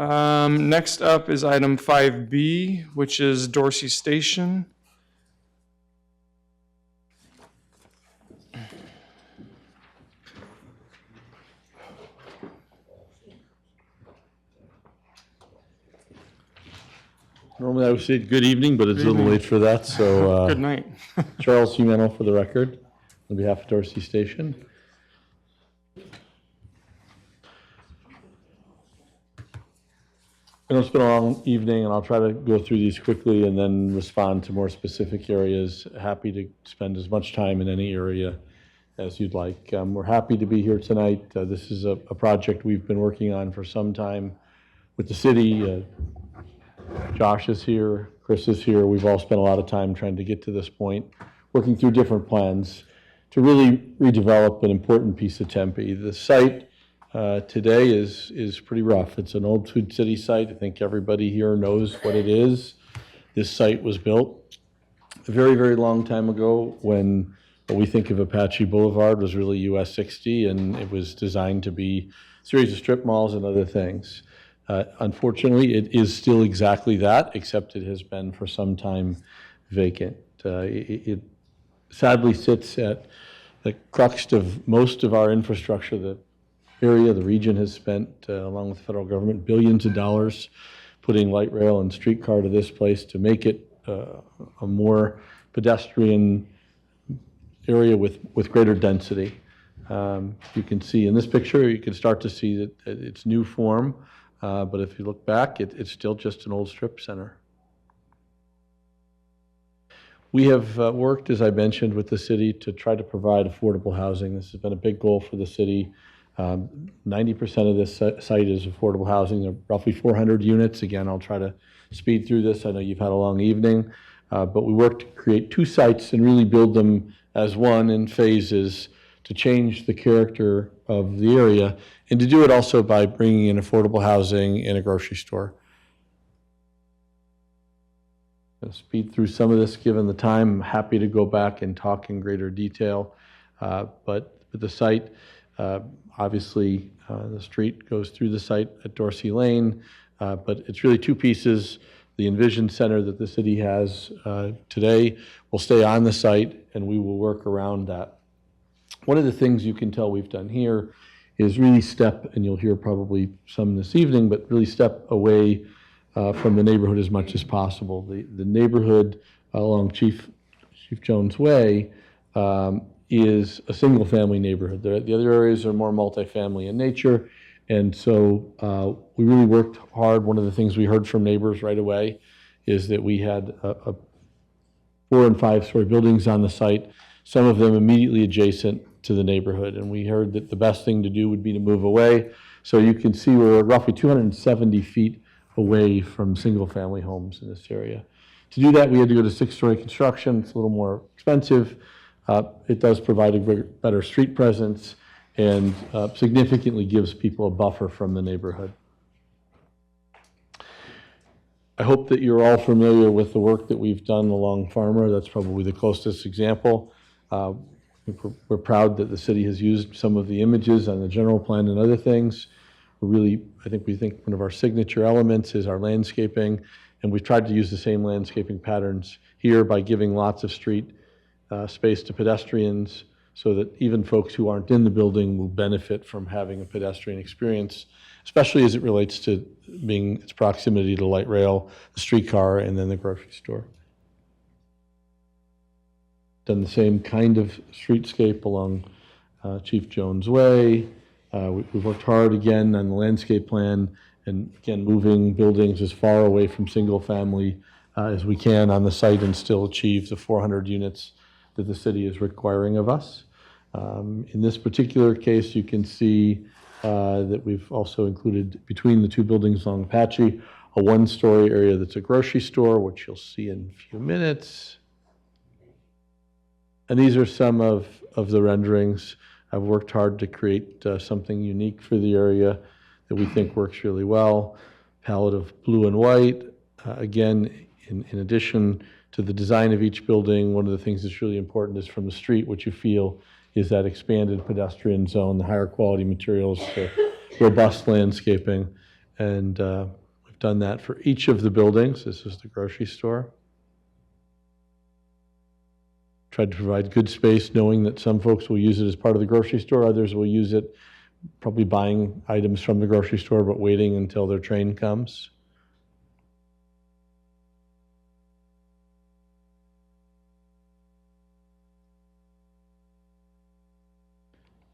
Next up is item 5B, which is Dorsey Station. Normally I would say good evening, but it's a little late for that, so. Good night. Charles Humano for the record, on behalf of Dorsey Station. I know it's been a long evening, and I'll try to go through these quickly and then respond to more specific areas. Happy to spend as much time in any area as you'd like. We're happy to be here tonight. This is a project we've been working on for some time with the city. Josh is here, Chris is here. We've all spent a lot of time trying to get to this point, working through different plans to really redevelop an important piece of Tempe. The site today is pretty rough. It's an old Food City site. I think everybody here knows what it is. This site was built a very, very long time ago when what we think of Apache Boulevard was really US 60, and it was designed to be a series of strip malls and other things. Unfortunately, it is still exactly that, except it has been for some time vacant. It sadly sits at the crux of most of our infrastructure. The area, the region has spent, along with the federal government, billions of dollars putting light rail and streetcar to this place to make it a more pedestrian area with greater density. You can see in this picture, you can start to see that its new form. But if you look back, it's still just an old strip center. We have worked, as I mentioned, with the city to try to provide affordable housing. This has been a big goal for the city. 90% of this site is affordable housing. There are roughly 400 units. Again, I'll try to speed through this. I know you've had a long evening, but we worked to create two sites and really build them as one in phases to change the character of the area, and to do it also by bringing in affordable housing and a grocery store. I'll speed through some of this given the time. I'm happy to go back and talk in greater detail, but the site, obviously the street goes through the site at Dorsey Lane, but it's really two pieces. The Envision Center that the city has today will stay on the site, and we will work around that. One of the things you can tell we've done here is really step, and you'll hear probably some this evening, but really step away from the neighborhood as much as possible. The neighborhood along Chief Jones Way is a single family neighborhood. The other areas are more multifamily in nature, and so we really worked hard. One of the things we heard from neighbors right away is that we had 4- and 5-story buildings on the site, some of them immediately adjacent to the neighborhood, and we heard that the best thing to do would be to move away. So you can see we're roughly 270 feet away from single-family homes in this area. To do that, we had to go to 6-story construction. It's a little more expensive. It does provide a better street presence and significantly gives people a buffer from the neighborhood. I hope that you're all familiar with the work that we've done along Farmer. That's probably the closest example. We're proud that the city has used some of the images on the general plan and other things. We think one of our signature elements is our landscaping, and we've tried to use the same landscaping patterns here by giving lots of street space to pedestrians so that even folks who aren't in the building will benefit from having a pedestrian experience, especially as it relates to its proximity to light rail, the streetcar, and then the grocery store. Done the same kind of streetscape along Chief Jones Way. We've worked hard again on the landscape plan, and again moving buildings as far away from single family as we can on the site and still achieve the 400 units that the city is requiring of us. In this particular case, you can see that we've also included between the two buildings along Apache a 1-story area that's a grocery store, which you'll see in a few minutes. And these are some of the renderings. I've worked hard to create something unique for the area that we think works really well. Palette of blue and white. Again, in addition to the design of each building, one of the things that's really important is from the street, what you feel is that expanded pedestrian zone, the higher quality materials, the robust landscaping, And we've done that for each of the buildings. This is the grocery store. Tried to provide good space, knowing that some folks will use it as part of the grocery store, others will use it probably buying items from the grocery store, but waiting until their train comes.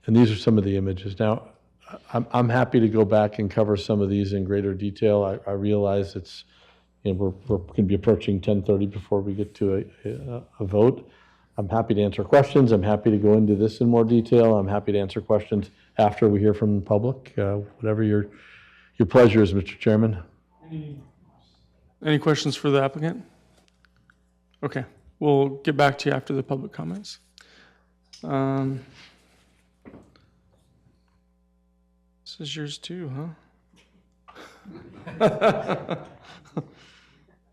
And these are some of the images. Now, I'm happy to go back and cover some of these in greater detail. I realize it's, we're going to be approaching 10:30 before we get to a vote. I'm happy to answer questions. I'm happy to go into this in more detail. I'm happy to answer questions after we hear from the public, whatever your pleasure is, Mr. Chairman. Any questions for the applicant? Okay, we'll get back to you after the public comments. This is yours too, huh?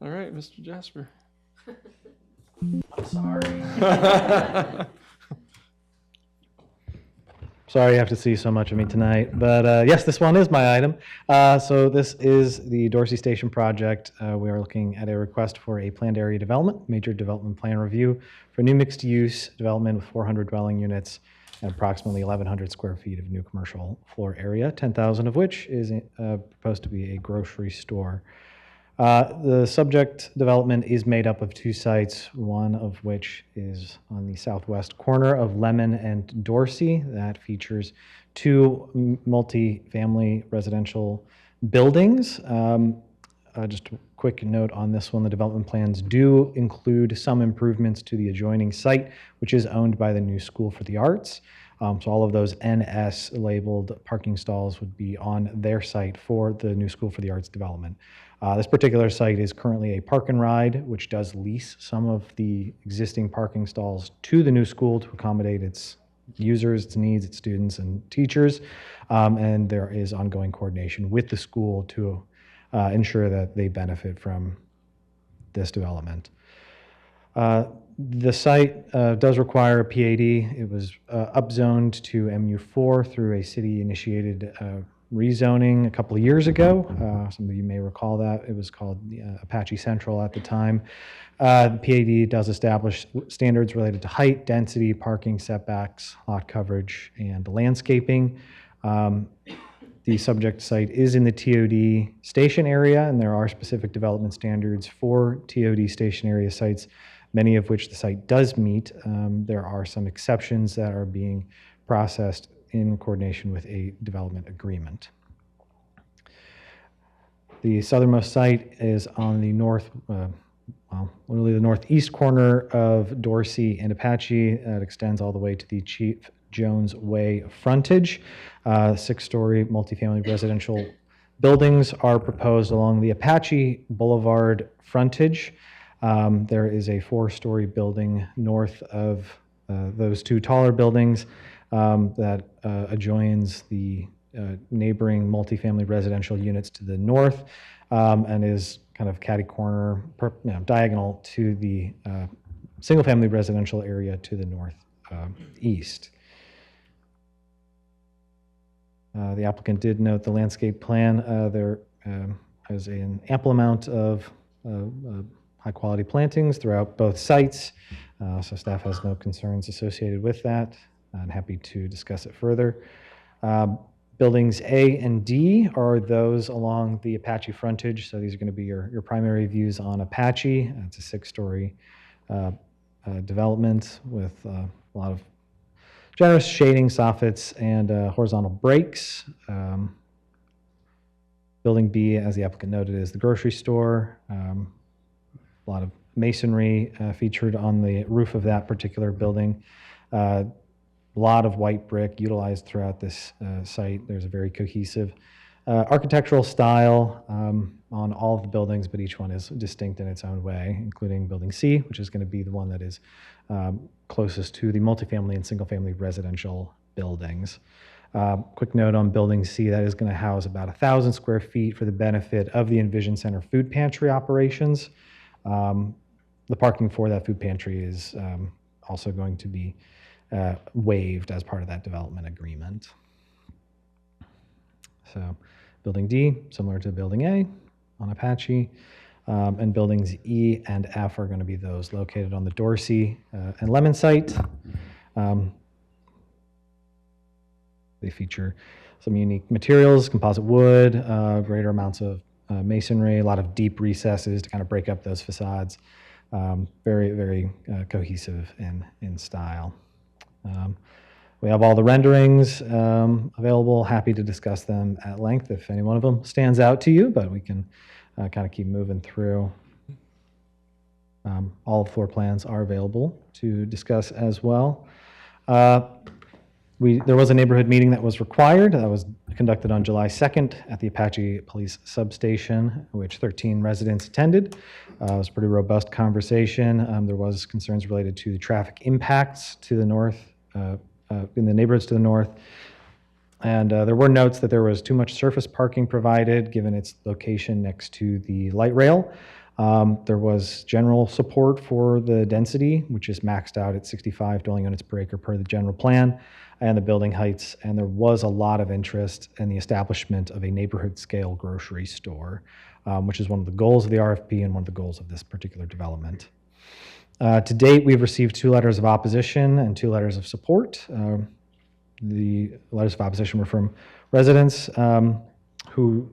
All right, Mr. Jasper. I'm sorry. Sorry you have to see so much of me tonight, but yes, this one is my item. So this is the Dorsey Station project. We are looking at a request for a planned area development, major development plan review for new mixed-use development with 400 dwelling units and approximately 1,100 square feet of new commercial floor area, 10,000 of which is proposed to be a grocery store. The subject development is made up of two sites, one of which is on the southwest corner of Lemon and Dorsey. That features two multi-family residential buildings. Just a quick note on this one, the development plans do include some improvements to the adjoining site, which is owned by the New School for the Arts. So all of those NS labeled parking stalls would be on their site for the New School for the Arts development. This particular site is currently a park and ride, which does lease some of the existing parking stalls to the new school to accommodate its users, its needs, its students and teachers. And there is ongoing coordination with the school to ensure that they benefit from this development. The site does require a PAD. It was upzoned to MU4 through a city-initiated rezoning a couple of years ago. Some of you may recall that. It was called Apache Central at the time. The PAD does establish standards related to height, density, parking, setbacks, lot coverage, and landscaping. The subject site is in the TOD station area, and there are specific development standards for TOD station area sites, many of which the site does meet. There are some exceptions that are being processed in coordination with a development agreement. The southernmost site is on the literally the northeast corner of Dorsey and Apache. It extends all the way to the Chief Jones Way frontage. 6-story multifamily residential buildings are proposed along the Apache Boulevard frontage. There is a 4-story building north of those two taller buildings that adjoins the neighboring multifamily residential units to the north and is kind of catty corner, diagonal to the single-family residential area to the northeast. The applicant did note the landscape plan. There is an ample amount of high-quality plantings throughout both sites, so staff has no concerns associated with that. I'm happy to discuss it further. Buildings A and D are those along the Apache frontage, so these are going to be your primary views on Apache. It's a 6-story development with a lot of generous shading, soffits, and horizontal breaks. Building B, as the applicant noted, is the grocery store. A lot of masonry featured on the roof of that particular building. A lot of white brick utilized throughout this site. There's a very cohesive architectural style on all of the buildings, but each one is distinct in its own way, including Building C, which is going to be the one that is closest to the multifamily and single-family residential buildings. Quick note on Building C, that is going to house about 1,000 square feet for the benefit of the Envision Center food pantry operations. The parking for that food pantry is also going to be waived as part of that development agreement. So Building D, similar to Building A on Apache. And buildings E and F are going to be those located on the Dorsey and Lemon site. They feature some unique materials, composite wood, greater amounts of masonry, a lot of deep recesses to kind of break up those facades. Very, very cohesive in style. We have all the renderings available. Happy to discuss them at length if any one of them stands out to you, but we can kind of keep moving through. All floor plans are available to discuss as well. There was a neighborhood meeting that was required. That was conducted on July 2nd at the Apache Police Substation, which 13 residents attended. It was a pretty robust conversation. There was concerns related to the traffic impacts to the north, in the neighborhoods to the north. And there were notes that there was too much surface parking provided, given its location next to the light rail. There was general support for the density, which is maxed out at 65 dwelling units per acre per the general plan, and the building heights. And there was a lot of interest in the establishment of a neighborhood scale grocery store, which is one of the goals of the RFP and one of the goals of this particular development. To date, we've received 2 letters of opposition and 2 letters of support. The letters of opposition were from residents who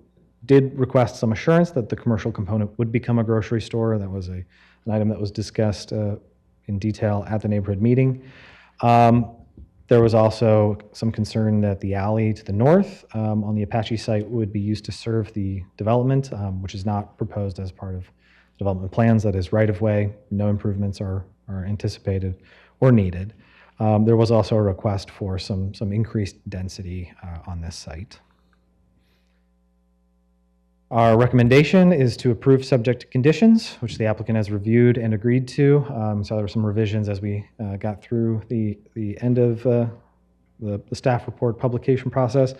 did request some assurance that the commercial component would become a grocery store. That was an item that was discussed in detail at the neighborhood meeting. There was also some concern that the alley to the north on the Apache site would be used to serve the development, which is not proposed as part of development plans. That is right-of-way. No improvements are anticipated or needed. There was also a request for some increased density on this site. Our recommendation is to approve subject to conditions, which the applicant has reviewed and agreed to. So there were some revisions as we got through the end of the staff report publication process.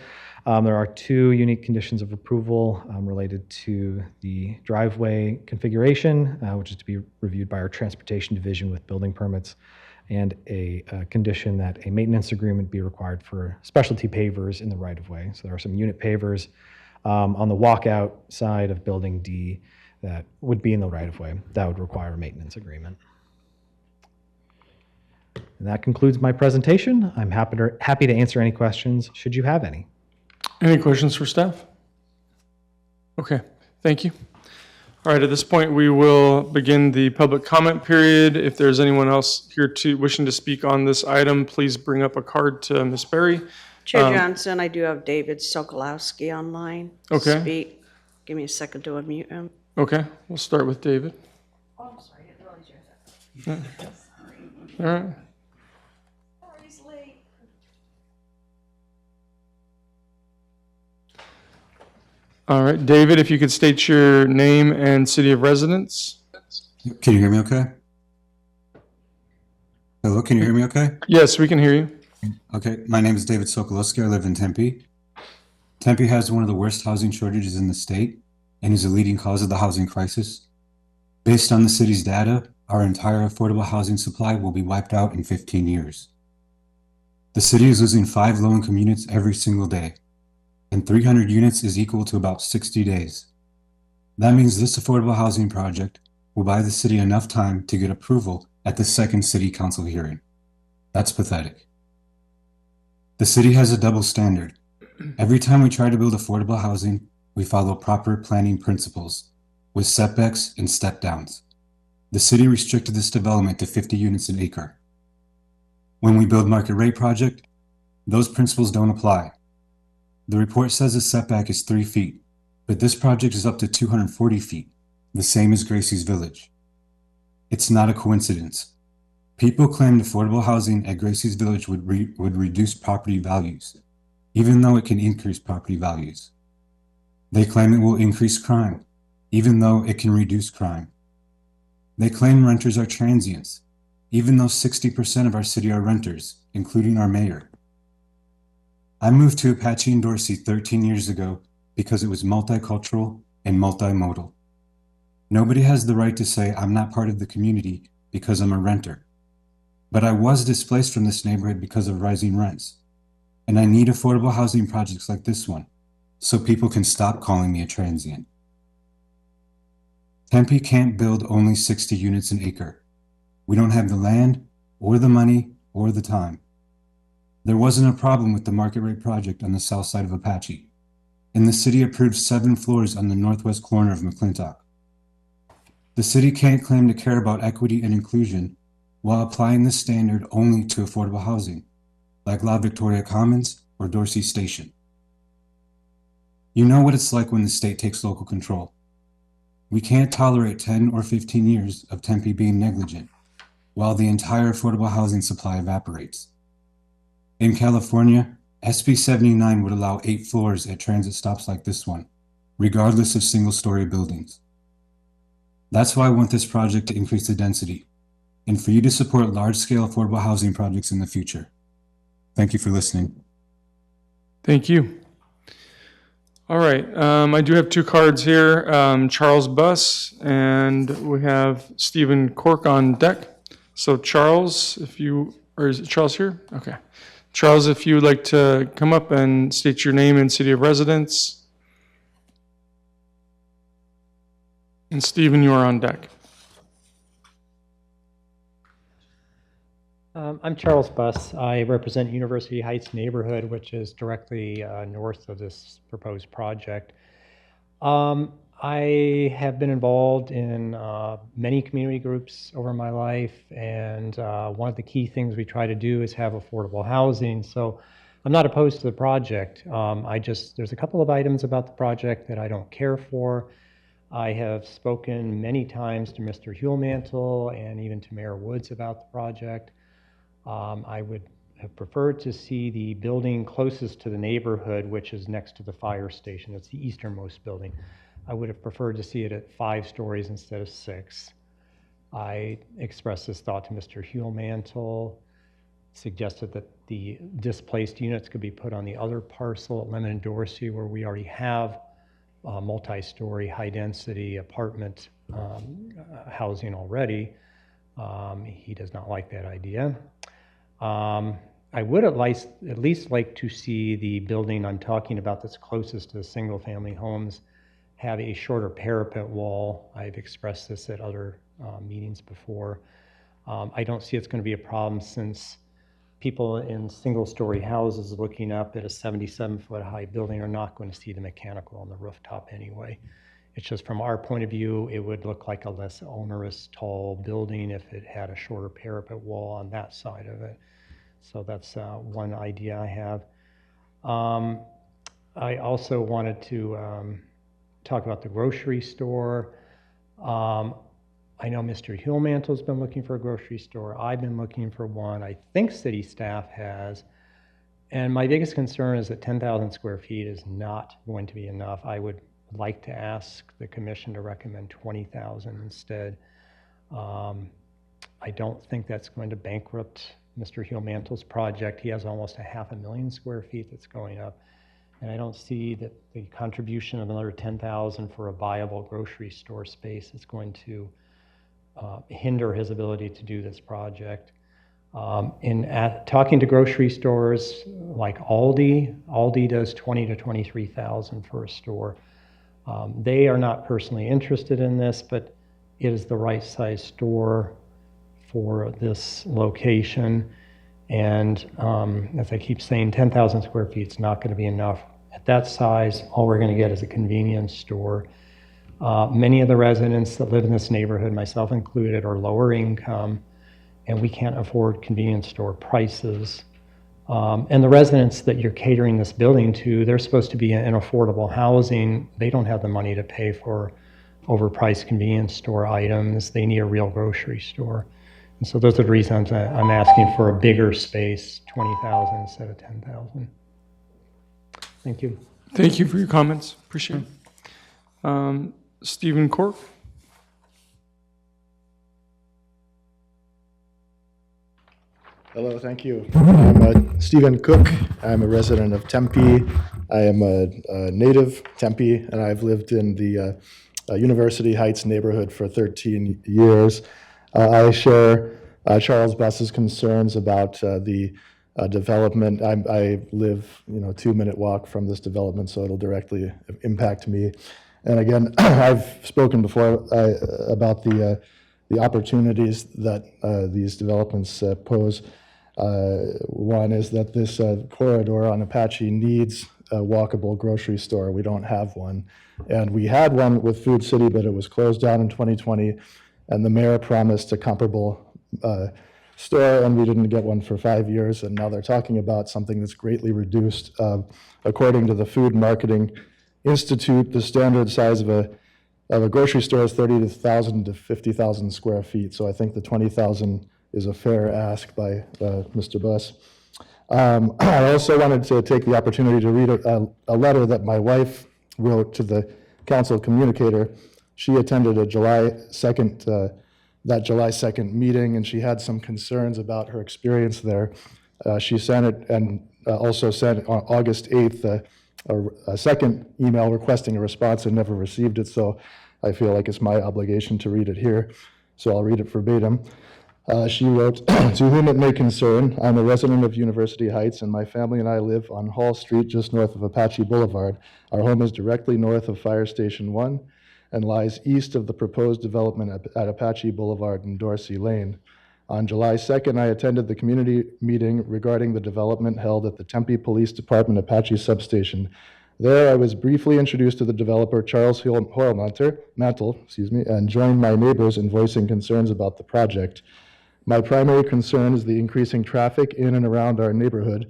There are 2 unique conditions of approval related to the driveway configuration, which is to be reviewed by our transportation division with building permits, and a condition that a maintenance agreement be required for specialty pavers in the right-of-way. So there are some unit pavers on the walkout side of Building D that would be in the right-of-way. That would require a maintenance agreement. And that concludes my presentation. I'm happy to answer any questions, should you have any. Any questions for staff? Okay, thank you. All right, at this point, we will begin the public comment period. If there's anyone else here wishing to speak on this item, please bring up a card to Ms. Berry. Chair Johnson, I do have David Sokolowski online to Okay. speak. Give me a second to unmute him. Okay, we'll start with David. Oh, I'm sorry, I didn't realize you had that. All right. Sorry, he's late. All right, David, if you could state your name and city of residence. Can you hear me okay? Hello, can you hear me okay? Yes, we can hear you. Okay, my name is David Sokolowski. I live in Tempe. Tempe has one of the worst housing shortages in the state and is a leading cause of the housing crisis. Based on the city's data, our entire affordable housing supply will be wiped out in 15 years. The city is losing 5 low-income units every single day, and 300 units is equal to about 60 days. That means this affordable housing project will buy the city enough time to get approval at the second city council hearing. That's pathetic. The city has a double standard. Every time we try to build affordable housing, we follow proper planning principles with setbacks and step downs. The city restricted this development to 50 units an acre. When we build market rate project, those principles don't apply. The report says the setback is 3 feet, but this project is up to 240 feet, the same as Gracie's Village. It's not a coincidence. People claimed affordable housing at Gracie's Village would reduce property values, even though it can increase property values. They claim it will increase crime, even though it can reduce crime. They claim renters are transients, even though 60% of our city are renters, including our mayor. I moved to Apache and Dorsey 13 years ago because it was multicultural and multimodal. Nobody has the right to say I'm not part of the community because I'm a renter. But I was displaced from this neighborhood because of rising rents, and I need affordable housing projects like this one. so people can stop calling me a transient. Tempe can't build only 60 units an acre. We don't have the land, or the money, or the time. There wasn't a problem with the market rate project on the south side of Apache, and the city approved 7 floors on the northwest corner of McClintock. The city can't claim to care about equity and inclusion while applying this standard only to affordable housing, like La Victoria Commons or Dorsey Station. You know what it's like when the state takes local control. We can't tolerate 10 or 15 years of Tempe being negligent, while the entire affordable housing supply evaporates. In California, SB 79 would allow 8 floors at transit stops like this one, regardless of single-story buildings. That's why I want this project to increase the density, and for you to support large-scale affordable housing projects in the future. Thank you for listening. Thank you. All right, I do have 2 cards here, Charles Buss, and we have Stephen Cork on deck. So Charles, or is it Charles here? Okay. Charles, if you would like to come up and state your name and city of residence. And Stephen, you are on deck. I'm Charles Buss. I represent University Heights neighborhood, which is directly north of this proposed project. I have been involved in many community groups over my life, and one of the key things we try to do is have affordable housing. So I'm not opposed to the project. There's a couple of items about the project that I don't care for. I have spoken many times to Mr. Hulemantel and even to Mayor Woods about the project. I would have preferred to see the building closest to the neighborhood, which is next to the fire station. It's the easternmost building. I would have preferred to see it at 5 stories instead of 6. I expressed this thought to Mr. Hulemantel, suggested that the displaced units could be put on the other parcel at Lemon and Dorsey, where we already have multi-story, high-density apartment housing already. He does not like that idea. I would at least like to see the building I'm talking about that's closest to the single-family homes have a shorter parapet wall. I've expressed this at other meetings before. I don't see it's going to be a problem, since people in single-story houses looking up at a 77-foot high building are not going to see the mechanical on the rooftop anyway. It's just from our point of view, it would look like a less onerous tall building if it had a shorter parapet wall on that side of it. So that's one idea I have. I also wanted to talk about the grocery store. I know Mr. Hulemantel's been looking for a grocery store. I've been looking for one. I think city staff has. And my biggest concern is that 10,000 square feet is not going to be enough. I would like to ask the commission to recommend 20,000 instead. I don't think that's going to bankrupt Mr. Hulemantel's project. He has almost 500,000 square feet that's going up. And I don't see that the contribution of another 10,000 for a viable grocery store space is going to hinder his ability to do this project. Talking to grocery stores like Aldi does 20 to 23,000 for a store. They are not personally interested in this, but it is the right size store for this location. And as I keep saying, 10,000 square feet is not going to be enough. At that size, all we're going to get is a convenience store. Many of the residents that live in this neighborhood, myself included, are lower income, and we can't afford convenience store prices. And the residents that you're catering this building to, they're supposed to be in affordable housing. They don't have the money to pay for overpriced convenience store items. They need a real grocery store. And so those are the reasons I'm asking for a bigger space, 20,000 instead of 10,000. Thank you. Thank you for your comments. Appreciate it. Stephen Cork. Hello, thank you. I'm Stephen Cook. I'm a resident of Tempe. I am a native Tempe, and I've lived in the University Heights neighborhood for 13 years. I share Charles Buss's concerns about the development. I live, 2-minute walk from this development, so it'll directly impact me. And again, I've spoken before about the opportunities that these developments pose. One is that this corridor on Apache needs a walkable grocery store. We don't have one. And we had one with Food City, but it was closed down in 2020. And the mayor promised a comparable store, and we didn't get one for 5 years. And now they're talking about something that's greatly reduced. According to the Food Marketing Institute, the standard size of a grocery store is 30,000 to 50,000 square feet. So I think the 20,000 is a fair ask by Mr. Buss. I also wanted to take the opportunity to read a letter that my wife wrote to the council communicator. She attended a July 2nd meeting, and she had some concerns about her experience there. She sent it, and also sent on August 8th a second email requesting a response, and never received it. So I feel like it's my obligation to read it here. So I'll read it verbatim. She wrote, "To whom it may concern, I'm a resident of University Heights, and my family and I live on Hall Street, just north of Apache Boulevard. Our home is directly north of Fire Station 1 and lies east of the proposed development at Apache Boulevard and Dorsey Lane. On July 2nd, I attended the community meeting regarding the development held at the Tempe Police Department Apache Substation. There, I was briefly introduced to the developer, Charles Mantle, and joined my neighbors in voicing concerns about the project. My primary concern is the increasing traffic in and around our neighborhood.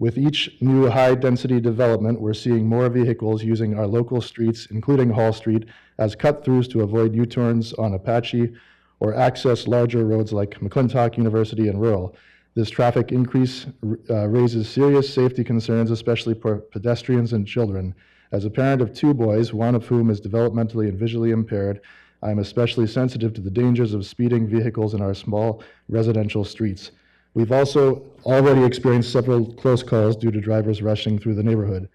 With each new high-density development, we're seeing more vehicles using our local streets, including Hall Street, as cut-throughs to avoid U-turns on Apache or access larger roads like McClintock, University, and Rural. This traffic increase raises serious safety concerns, especially for pedestrians and children. As a parent of 2 boys, one of whom is developmentally and visually impaired, I am especially sensitive to the dangers of speeding vehicles in our small residential streets. We've also already experienced several close calls due to drivers rushing through the neighborhood.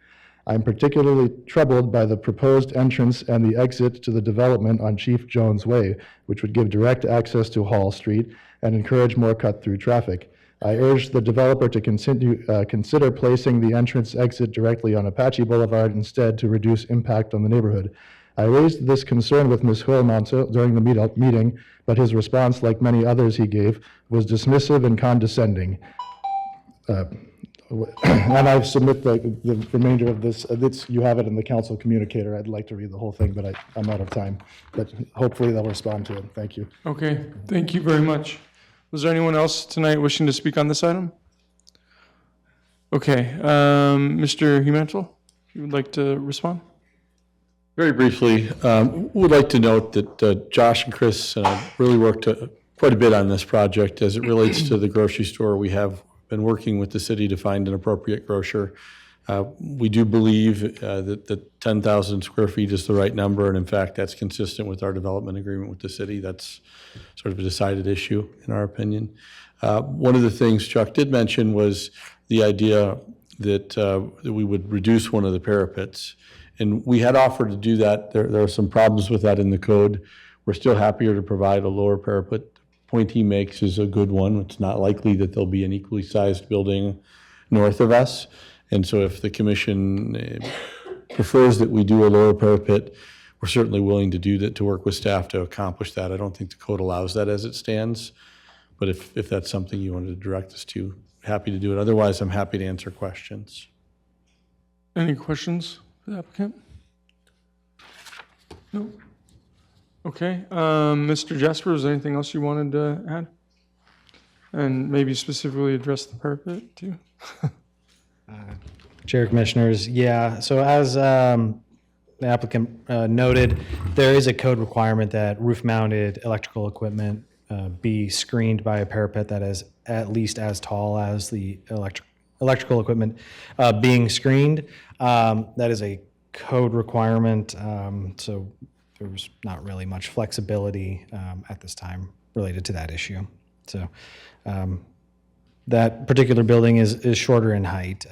I'm particularly troubled by the proposed entrance and the exit to the development on Chief Jones Way, which would give direct access to Hall Street and encourage more cut-through traffic. I urge the developer to consider placing the entrance-exit directly on Apache Boulevard instead to reduce impact on the neighborhood. I raised this concern with Ms. Huelmantel during the meeting, but his response, like many others he gave, was dismissive and condescending. And I submit the remainder of this. You have it in the council communicator. I'd like to read the whole thing, but I'm out of time. But hopefully they'll respond to it. Thank you. Okay, thank you very much. Was there anyone else tonight wishing to speak on this item? Okay, Mr. Humantel, if you would like to respond? Very briefly, would like to note that Josh and Chris and I really worked quite a bit on this project as it relates to the grocery store. We have been working with the city to find an appropriate grocer. We do believe that 10,000 square feet is the right number, and in fact, that's consistent with our development agreement with the city. That's sort of a decided issue, in our opinion. One of the things Chuck did mention was the idea that we would reduce one of the parapets. And we had offered to do that. There are some problems with that in the code. We're still happier to provide a lower parapet. The point he makes is a good one. It's not likely that there'll be an equally sized building north of us. And so if the commission prefers that we do a lower parapet, we're certainly willing to do that, to work with staff to accomplish that. I don't think the code allows that as it stands. But if that's something you wanted to direct us to, happy to do it. Otherwise, I'm happy to answer questions. Any questions for the applicant? No? Okay, Mr. Jasper, is there anything else you wanted to add? And maybe specifically address the parapet too? Chair, Commissioners, yeah, so as the applicant noted, there is a code requirement that roof-mounted electrical equipment be screened by a parapet that is at least as tall as the electrical equipment being screened. That is a code requirement, so there's not really much flexibility at this time related to that issue. So that particular building is shorter in height.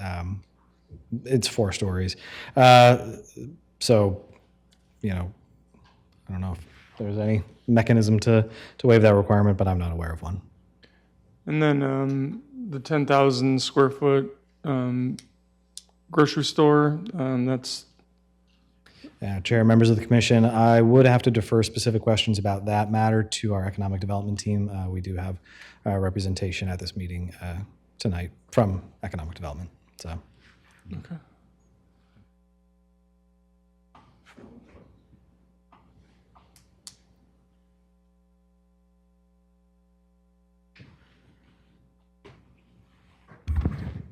It's 4 stories. So, I don't know if there's any mechanism to waive that requirement, but I'm not aware of one. And then the 10,000 square foot grocery store, that's, Chair, members of the commission, I would have to defer specific questions about that matter to our economic development team. We do have representation at this meeting tonight from economic development, so. okay.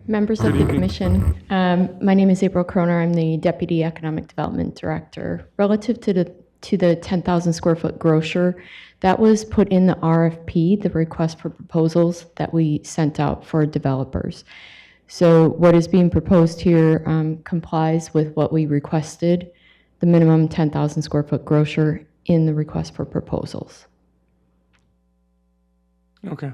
Members of the commission, my name is April Kroner. I'm the Deputy Economic Development Director. Relative to the 10,000 square foot grocer, that was put in the RFP, the request for proposals that we sent out for developers. So what is being proposed here complies with what we requested, the minimum 10,000 square foot grocer in the request for proposals. Okay.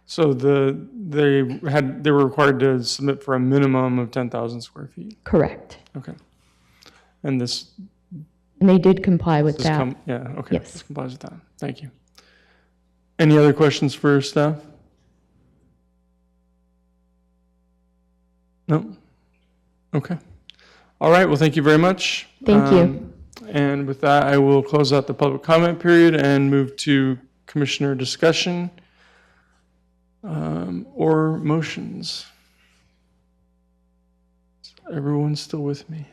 So they were required to submit for a minimum of 10,000 square feet. Correct. Okay. And this And they did comply with that. yeah, okay. Yes. This complies with that. Thank you. Any other questions for staff? No? Okay. All right. Well, thank you very much. Thank you. And with that, I will close out the public comment period and move to commissioner discussion or motions. Everyone's still with me.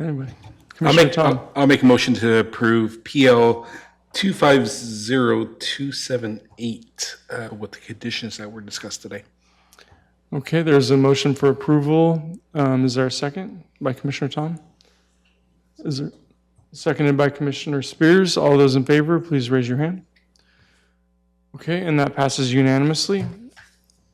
Anyway, Commissioner Tom. I'll make a motion to approve PL 250278 with the conditions that were discussed today. Okay, there's a motion for approval. Is there a second by Commissioner Tom? Is there seconded by Commissioner Spears? All those in favor, please raise your hand. Okay, and that passes unanimously.